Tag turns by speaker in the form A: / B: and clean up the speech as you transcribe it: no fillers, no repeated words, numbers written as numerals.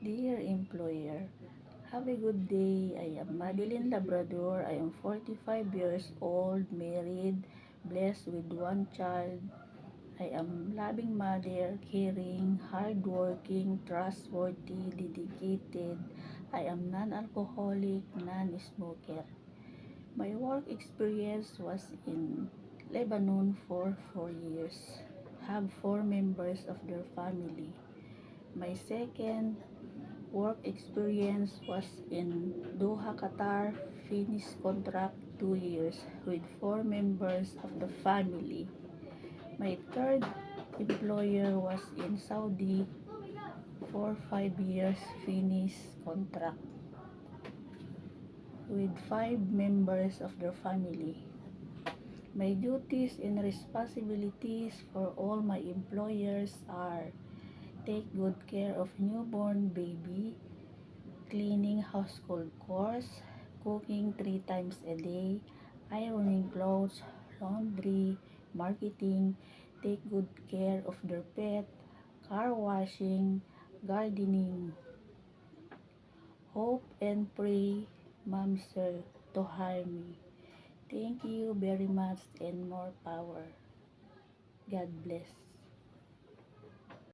A: Dear employer, have a good day. I am Madeline Labrador. I am 45 years old, married, blessed with one child. I am loving mother, caring, hardworking, trustworthy, dedicated. I am non-alcoholic, non-smoker. My work experience was in Lebanon for 4 years. Have 4 members of their family. My second work experience was in Doha, Qatar. Finished contract 2 years with 4 members of the family. My third employer was in Saudi for 5 years. Finished contract with 5 members of their family. My duties and responsibilities for all my employers are take good care of newborn baby, cleaning household chores, cooking 3 times a day, ironing clothes, laundry, marketing, take good care of their pet, car washing, gardening. Hope and pray, Ma'am Sir, to hire me. Thank you very much and more power. God bless.